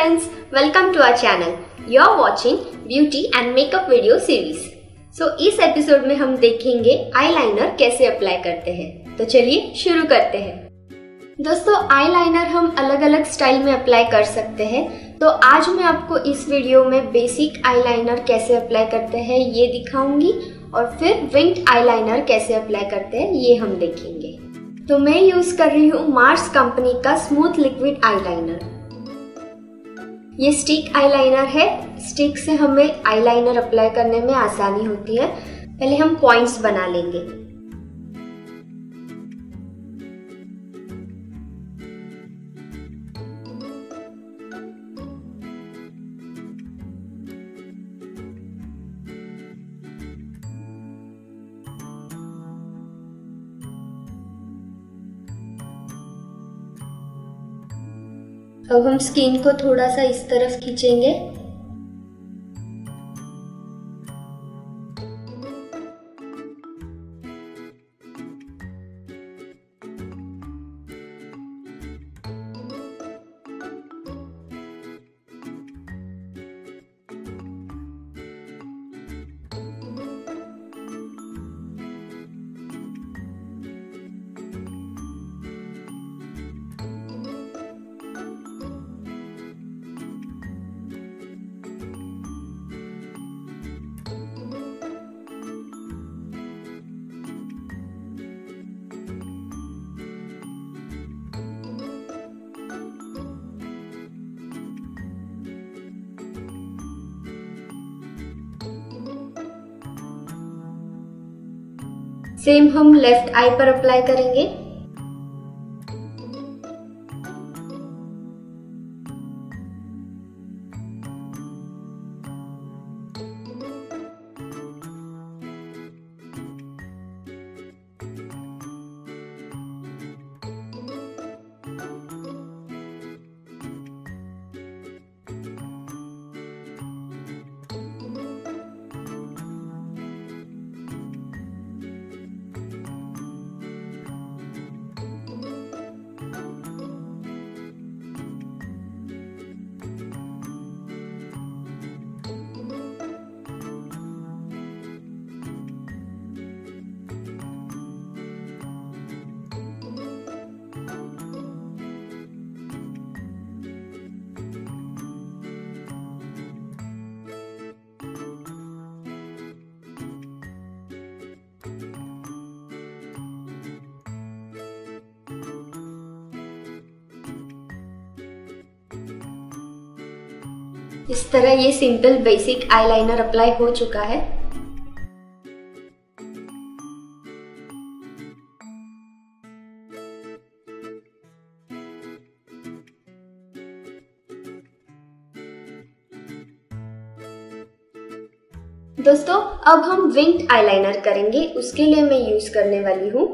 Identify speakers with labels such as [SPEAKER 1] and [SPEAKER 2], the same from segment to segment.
[SPEAKER 1] friends, welcome to our channel. You are watching beauty and makeup video series. इस episode में हम देखेंगे eyeliner कैसे अप्लाई करते हैं। तो चलिए शुरू करते हैं। दोस्तों, आईलाइनर हम अलग अलग स्टाइल में अप्लाई कर सकते हैं। तो आज मैं आपको इस वीडियो में बेसिक आईलाइनर कैसे अप्लाई करते हैं ये दिखाऊंगी और फिर विंग्ड आईलाइनर कैसे अप्लाई करते हैं ये हम देखेंगे। तो मैं यूज कर रही हूँ मार्स कंपनी का स्मूथ लिक्विड आईलाइनर। ये स्टिक आईलाइनर है। स्टिक से हमें आईलाइनर अप्लाई करने में आसानी होती है। पहले हम पॉइंट्स बना लेंगे। अब हम स्किन को थोड़ा सा इस तरफ खींचेंगे। सेम हम लेफ्ट आई पर अप्लाई करेंगे। इस तरह ये सिंपल बेसिक आईलाइनर अप्लाई हो चुका है। दोस्तों, अब हम विंग्ड आईलाइनर करेंगे। उसके लिए मैं यूज करने वाली हूँ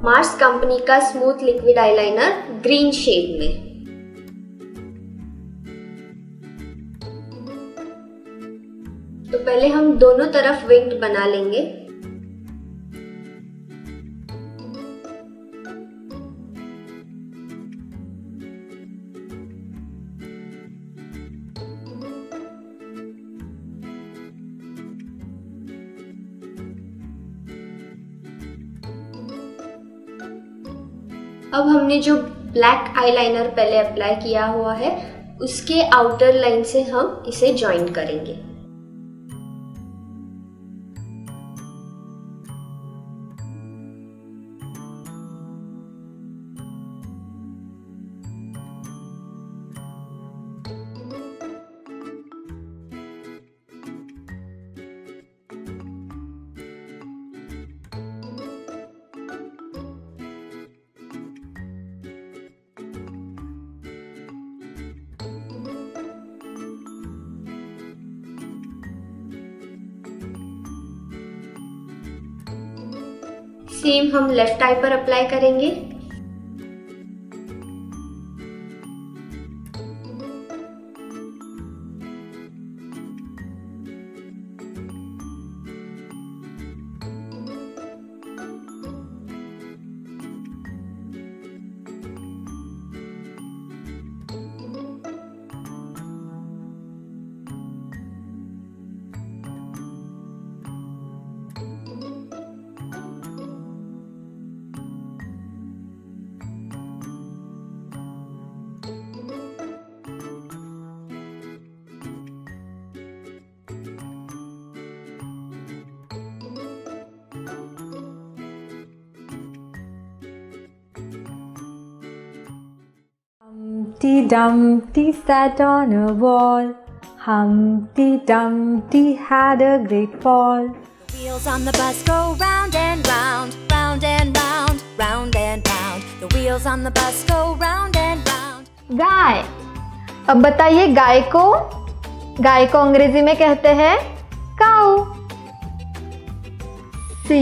[SPEAKER 1] मार्स कंपनी का smooth liquid eyeliner green shade में। तो पहले हम दोनों तरफ विंग्ड बना लेंगे। अब हमने जो ब्लैक आईलाइनर पहले अप्लाई किया हुआ है उसके आउटर लाइन से हम इसे जॉइन करेंगे। सेम हम लेफ्ट आई पर अप्लाई करेंगे।
[SPEAKER 2] Humpty Dumpty sat on a wall. Humpty Dumpty had a great fall.
[SPEAKER 3] The wheels on the bus go round and round, round and round, round and round. The wheels on the bus go round and round.
[SPEAKER 2] गाय। अब बताइए गाय को अंग्रेजी में कहते हैं काऊ। C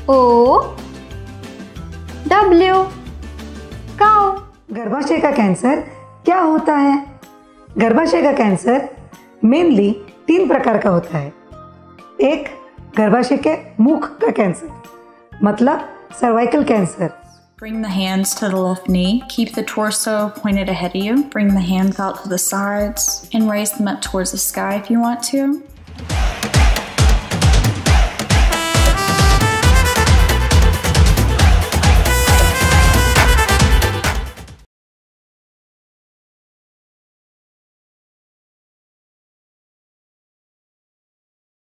[SPEAKER 2] O W काऊ।
[SPEAKER 4] गर्भाशय का cancer क्या होता है? गर्भाशय का कैंसर मेनली 3 प्रकार का होता है। एक, गर्भाशय के मुख का कैंसर, मतलब cervical cancer.
[SPEAKER 5] Bring the hands to the left knee. Keep the torso pointed ahead of you. Bring the hands out to the sides and raise them up towards the sky if you want to.